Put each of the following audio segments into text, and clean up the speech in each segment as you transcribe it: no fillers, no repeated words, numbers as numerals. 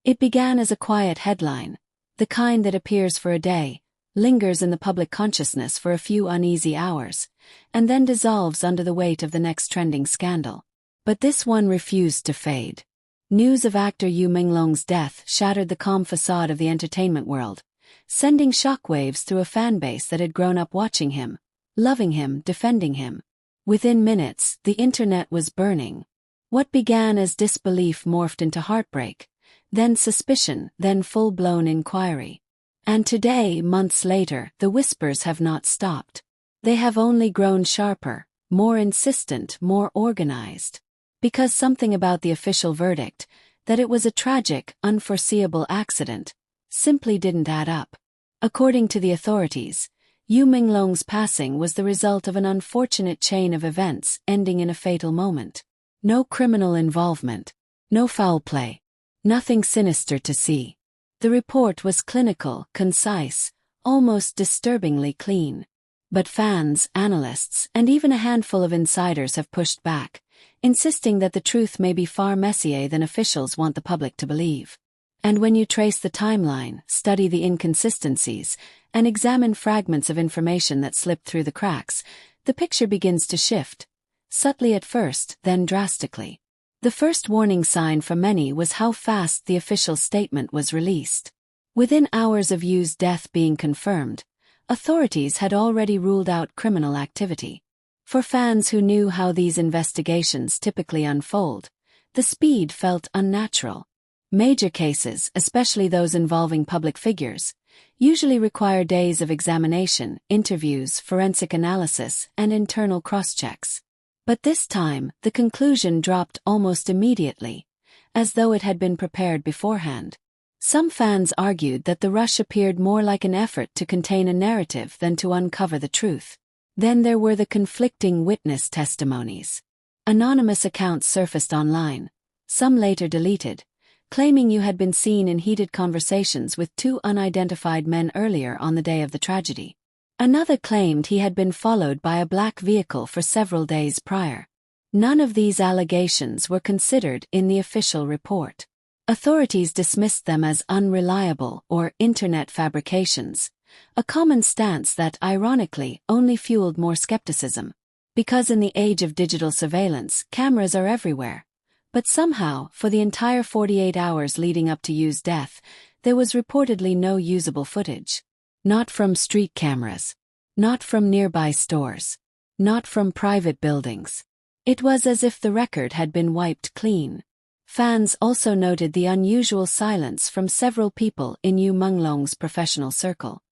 It began as a quiet headline, the kind that appears for a day, lingers in the public consciousness for a few uneasy hours, and then dissolves under the weight of the next trending scandal. But this one refused to fade. News of actor Yu Menglong's death shattered the calm facade of the entertainment world, sending shockwaves through a fanbase that had grown up watching him, loving him, defending him. Within minutes, the internet was burning. What began as disbelief morphed into heartbreak, then suspicion, then full-blown inquiry. And today, months later, the whispers have not stopped. They have only grown sharper, more insistent, more organized. Because something about the official verdict, that it was a tragic, unforeseeable accident, simply didn't add up. According to the authorities, Yu Menglong's passing was the result of an unfortunate chain of events ending in a fatal moment. No criminal involvement, no foul play, nothing sinister to see. The report was clinical, concise, almost disturbingly clean. But fans, analysts, and even a handful of insiders have pushed back, insisting that the truth may be far messier than officials want the public to believe. And when you trace the timeline, study the inconsistencies, and examine fragments of information that slipped through the cracks, the picture begins to shift, subtly at first, then drastically. The first warning sign for many was how fast the official statement was released. Within hours of Yu's death being confirmed, authorities had already ruled out criminal activity. For fans who knew how these investigations typically unfold, the speed felt unnatural. Major cases, especially those involving public figures, usually require days of examination, interviews, forensic analysis, and internal cross-checks. But this time, the conclusion dropped almost immediately, as though it had been prepared beforehand. Some fans argued that the rush appeared more like an effort to contain a narrative than to uncover the truth. Then there were the conflicting witness testimonies. Anonymous accounts surfaced online, some later deleted, claiming Yu had been seen in heated conversations with two unidentified men earlier on the day of the tragedy. Another claimed he had been followed by a black vehicle for several days prior. None of these allegations were considered in the official report. Authorities dismissed them as unreliable or internet fabrications, a common stance that, ironically, only fueled more skepticism. Because in the age of digital surveillance, cameras are everywhere. But somehow, for the entire 48 hours leading up to Yu's death, there was reportedly no usable footage. Not from street cameras. Not from nearby stores. Not from private buildings. It was as if the record had been wiped clean. Fans also noted the unusual silence from several people in Yu Menglong's professional circle.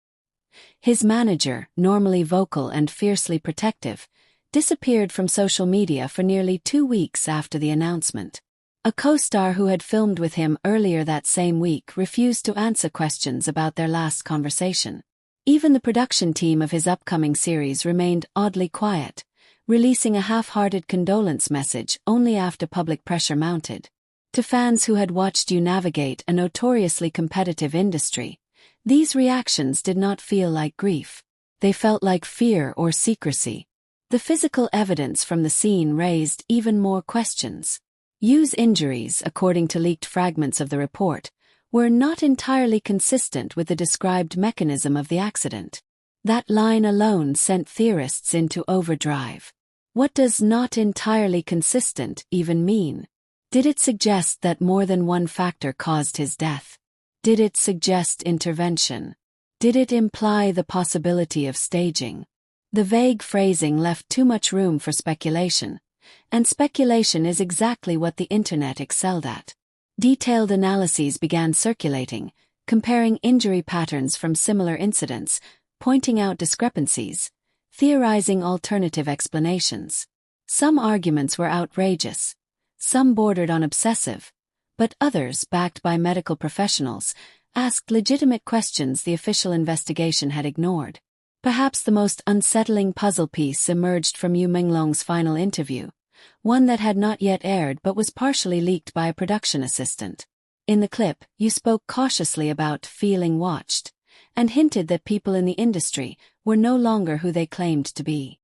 His manager, normally vocal and fiercely protective, disappeared from social media for nearly 2 weeks after the announcement. A co-star who had filmed with him earlier that same week refused to answer questions about their last conversation. Even the production team of his upcoming series remained oddly quiet, releasing a half-hearted condolence message only after public pressure mounted. To fans who had watched Yu navigate a notoriously competitive industry, these reactions did not feel like grief. They felt like fear or secrecy. The physical evidence from the scene raised even more questions. Yu's injuries, according to leaked fragments of the report, were not entirely consistent with the described mechanism of the accident. That line alone sent theorists into overdrive. What does "not entirely consistent" even mean? Did it suggest that more than one factor caused his death? Did it suggest intervention? Did it imply the possibility of staging? The vague phrasing left too much room for speculation. And speculation is exactly what the internet excelled at. Detailed analyses began circulating, comparing injury patterns from similar incidents, pointing out discrepancies, theorizing alternative explanations. Some arguments were outrageous, some bordered on obsessive, but others, backed by medical professionals, asked legitimate questions the official investigation had ignored. Perhaps the most unsettling puzzle piece emerged from Yu Menglong's final interview, one that had not yet aired but was partially leaked by a production assistant. In the clip, Yu spoke cautiously about feeling watched, and hinted that people in the industry were no longer who they claimed to be.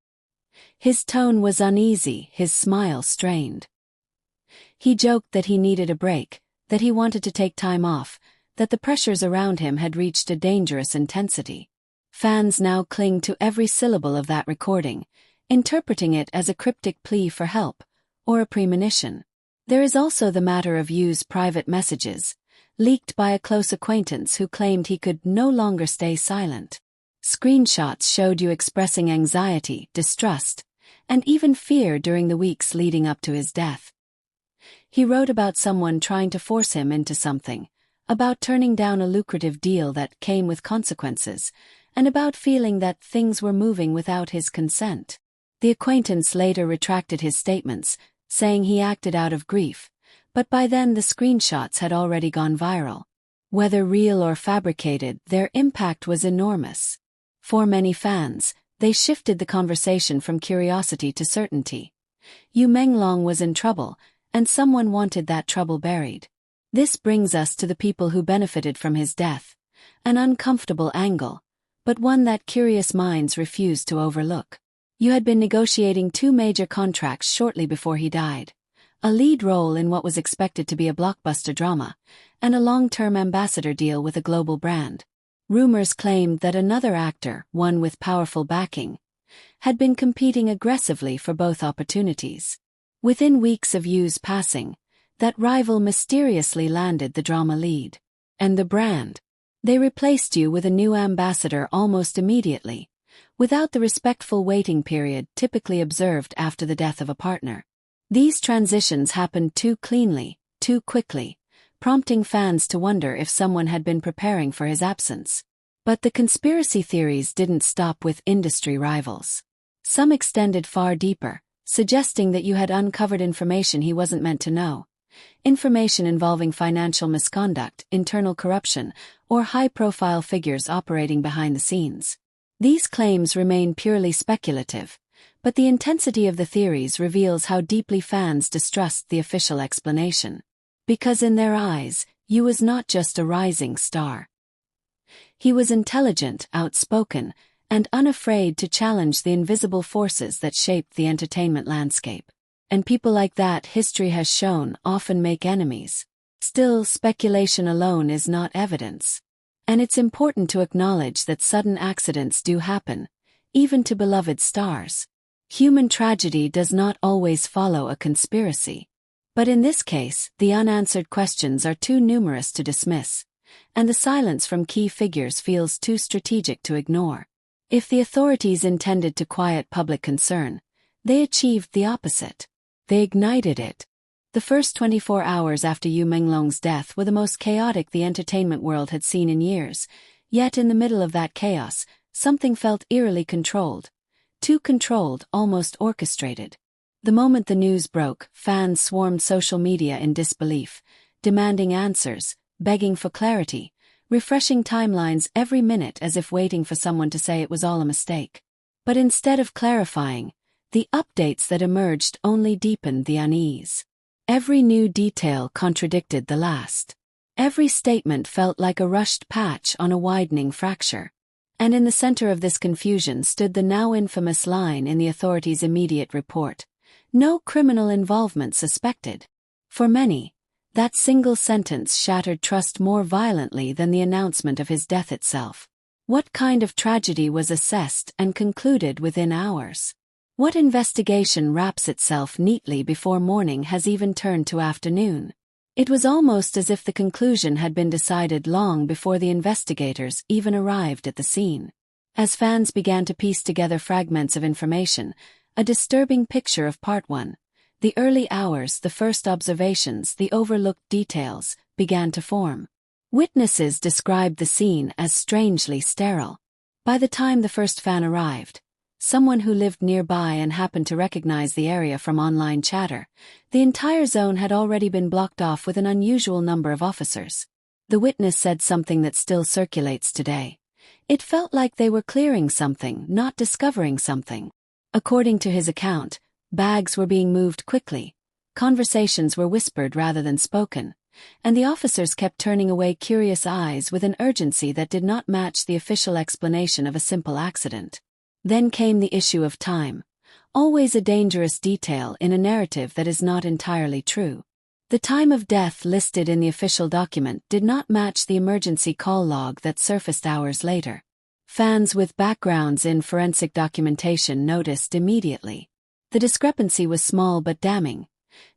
His tone was uneasy, his smile strained. He joked that he needed a break, that he wanted to take time off, that the pressures around him had reached a dangerous intensity. Fans now cling to every syllable of that recording, interpreting it as a cryptic plea for help, or a premonition. There is also the matter of Yu's private messages, leaked by a close acquaintance who claimed he could no longer stay silent. Screenshots showed Yu expressing anxiety, distrust, and even fear during the weeks leading up to his death. He wrote about someone trying to force him into something, about turning down a lucrative deal that came with consequences, and about feeling that things were moving without his consent. The acquaintance later retracted his statements, saying he acted out of grief, but by then the screenshots had already gone viral. Whether real or fabricated, their impact was enormous. For many fans, they shifted the conversation from curiosity to certainty. Yu Menglong was in trouble, and someone wanted that trouble buried. This brings us to the people who benefited from his death, an uncomfortable angle, but one that curious minds refuse to overlook. Yu had been negotiating 2 major contracts shortly before he died, a lead role in what was expected to be a blockbuster drama, and a long-term ambassador deal with a global brand. Rumors claimed that another actor, one with powerful backing, had been competing aggressively for both opportunities. Within weeks of Yu's passing, that rival mysteriously landed the drama lead. And the brand. They replaced Yu with a new ambassador almost immediately, without the respectful waiting period typically observed after the death of a partner. These transitions happened too cleanly, too quickly, prompting fans to wonder if someone had been preparing for his absence. But the conspiracy theories didn't stop with industry rivals. Some extended far deeper, suggesting that Yu had uncovered information he wasn't meant to know. Information involving financial misconduct, internal corruption, or high-profile figures operating behind the scenes. These claims remain purely speculative, but the intensity of the theories reveals how deeply fans distrust the official explanation. Because in their eyes, Yu was not just a rising star. He was intelligent, outspoken, and unafraid to challenge the invisible forces that shaped the entertainment landscape. And people like that, history has shown, often make enemies. Still, speculation alone is not evidence. And it's important to acknowledge that sudden accidents do happen, even to beloved stars. Human tragedy does not always follow a conspiracy. But in this case, the unanswered questions are too numerous to dismiss, and the silence from key figures feels too strategic to ignore. If the authorities intended to quiet public concern, they achieved the opposite. They ignited it. The first 24 hours after Yu Menglong's death were the most chaotic the entertainment world had seen in years, yet in the middle of that chaos, something felt eerily controlled. Too controlled, almost orchestrated. The moment the news broke, fans swarmed social media in disbelief, demanding answers, begging for clarity, refreshing timelines every minute as if waiting for someone to say it was all a mistake. But instead of clarifying, the updates that emerged only deepened the unease. Every new detail contradicted the last. Every statement felt like a rushed patch on a widening fracture. And in the center of this confusion stood the now infamous line in the authorities' immediate report: "No criminal involvement suspected." For many, that single sentence shattered trust more violently than the announcement of his death itself. What kind of tragedy was assessed and concluded within hours? What investigation wraps itself neatly before morning has even turned to afternoon? It was almost as if the conclusion had been decided long before the investigators even arrived at the scene. As fans began to piece together fragments of information, a disturbing picture of Part 1, the early hours, the first observations, the overlooked details, began to form. Witnesses described the scene as strangely sterile. By the time the first fan arrived, someone who lived nearby and happened to recognize the area from online chatter, the entire zone had already been blocked off with an unusual number of officers. The witness said something that still circulates today. It felt like they were clearing something, not discovering something. According to his account, bags were being moved quickly, conversations were whispered rather than spoken, and the officers kept turning away curious eyes with an urgency that did not match the official explanation of a simple accident. Then came the issue of time, always a dangerous detail in a narrative that is not entirely true. The time of death listed in the official document did not match the emergency call log that surfaced hours later. Fans with backgrounds in forensic documentation noticed immediately. The discrepancy was small but damning.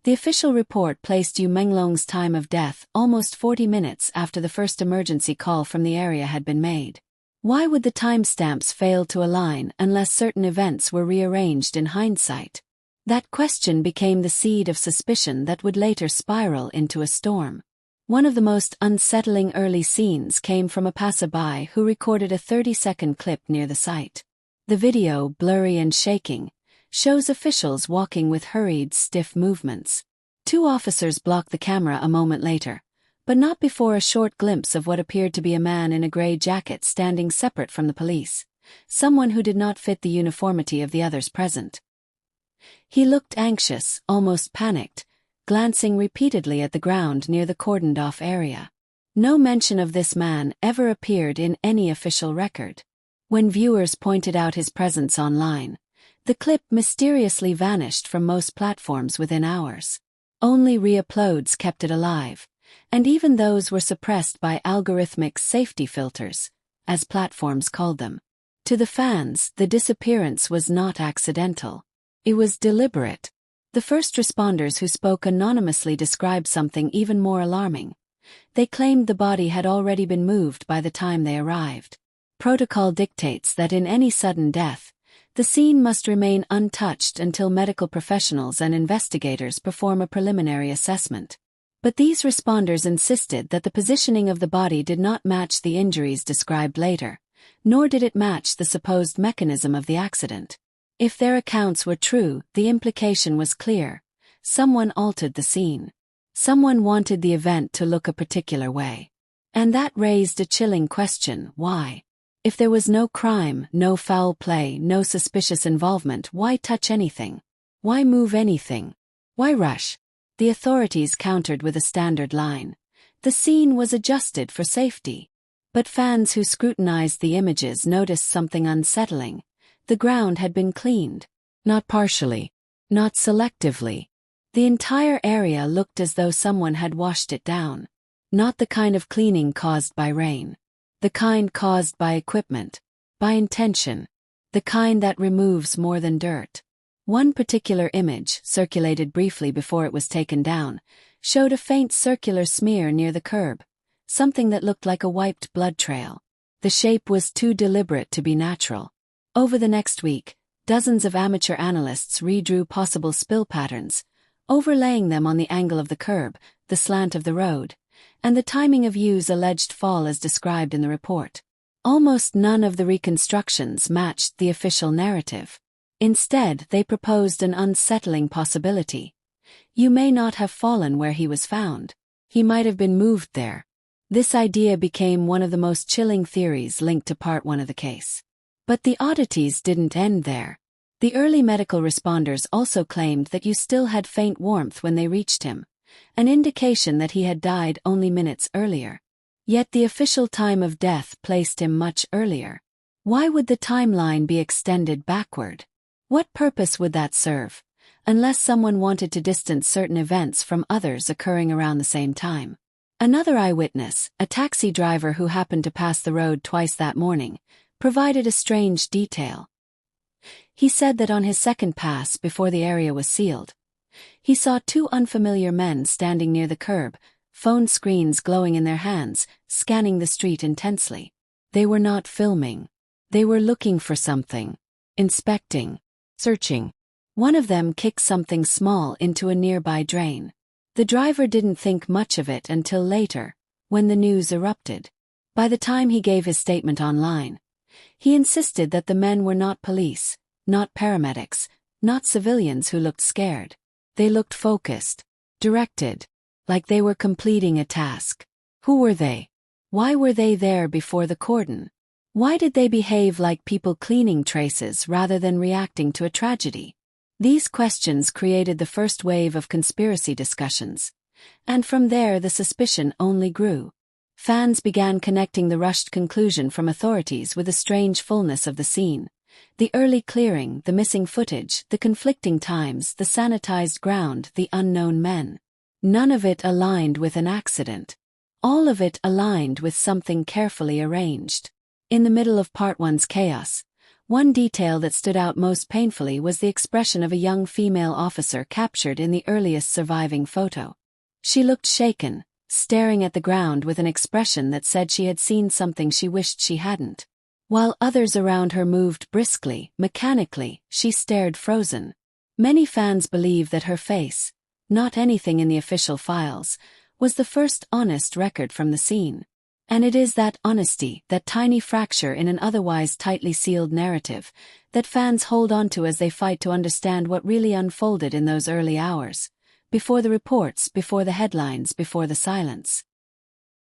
The official report placed Yu Menglong's time of death almost 40 minutes after the first emergency call from the area had been made. Why would the timestamps fail to align unless certain events were rearranged in hindsight? That question became the seed of suspicion that would later spiral into a storm. One of the most unsettling early scenes came from a passerby who recorded a 30-second clip near the site. The video, blurry and shaking, shows officials walking with hurried, stiff movements. Two officers block the camera a moment later, but not before a short glimpse of what appeared to be a man in a gray jacket standing separate from the police, someone who did not fit the uniformity of the others present. He looked anxious, almost panicked, glancing repeatedly at the ground near the cordoned-off area. No mention of this man ever appeared in any official record. When viewers pointed out his presence online, the clip mysteriously vanished from most platforms within hours. Only re-uploads kept it alive, and even those were suppressed by algorithmic safety filters, as platforms called them. To the fans, the disappearance was not accidental. It was deliberate. The first responders who spoke anonymously described something even more alarming. They claimed the body had already been moved by the time they arrived. Protocol dictates that in any sudden death, the scene must remain untouched until medical professionals and investigators perform a preliminary assessment. But these responders insisted that the positioning of the body did not match the injuries described later, nor did it match the supposed mechanism of the accident. If their accounts were true, the implication was clear. Someone altered the scene. Someone wanted the event to look a particular way. And that raised a chilling question: why? If there was no crime, no foul play, no suspicious involvement, why touch anything? Why move anything? Why rush? The authorities countered with a standard line: the scene was adjusted for safety. But fans who scrutinized the images noticed something unsettling. The ground had been cleaned. Not partially. Not selectively. The entire area looked as though someone had washed it down. Not the kind of cleaning caused by rain. The kind caused by equipment. By intention. The kind that removes more than dirt. One particular image, circulated briefly before it was taken down, showed a faint circular smear near the curb, something that looked like a wiped blood trail. The shape was too deliberate to be natural. Over the next week, dozens of amateur analysts redrew possible spill patterns, overlaying them on the angle of the curb, the slant of the road, and the timing of Yu's alleged fall as described in the report. Almost none of the reconstructions matched the official narrative. Instead, they proposed an unsettling possibility. Yu may not have fallen where he was found. He might have been moved there. This idea became one of the most chilling theories linked to Part 1 of the case. But the oddities didn't end there. The early medical responders also claimed that Yu still had faint warmth when they reached him, an indication that he had died only minutes earlier. Yet the official time of death placed him much earlier. Why would the timeline be extended backward? What purpose would that serve, unless someone wanted to distance certain events from others occurring around the same time? Another eyewitness, a taxi driver who happened to pass the road twice that morning, provided a strange detail. He said that on his second pass before the area was sealed, he saw two unfamiliar men standing near the curb, phone screens glowing in their hands, scanning the street intensely. They were not filming. They were looking for something. Inspecting. Searching. One of them kicked something small into a nearby drain. The driver didn't think much of it until later, when the news erupted. By the time he gave his statement online, he insisted that the men were not police, not paramedics, not civilians who looked scared. They looked focused, directed, like they were completing a task. Who were they? Why were they there before the cordon? Why did they behave like people cleaning traces rather than reacting to a tragedy? These questions created the first wave of conspiracy discussions, and from there the suspicion only grew. Fans began connecting the rushed conclusion from authorities with the strange fullness of the scene. The early clearing, the missing footage, the conflicting times, the sanitized ground, the unknown men. None of it aligned with an accident. All of it aligned with something carefully arranged. In the middle of Part 1's chaos, one detail that stood out most painfully was the expression of a young female officer captured in the earliest surviving photo. She looked shaken, staring at the ground with an expression that said she had seen something she wished she hadn't. While others around her moved briskly, mechanically, she stared frozen. Many fans believe that her face, not anything in the official files, was the first honest record from the scene. And it is that honesty, that tiny fracture in an otherwise tightly sealed narrative, that fans hold on to as they fight to understand what really unfolded in those early hours. Before the reports, before the headlines, before the silence.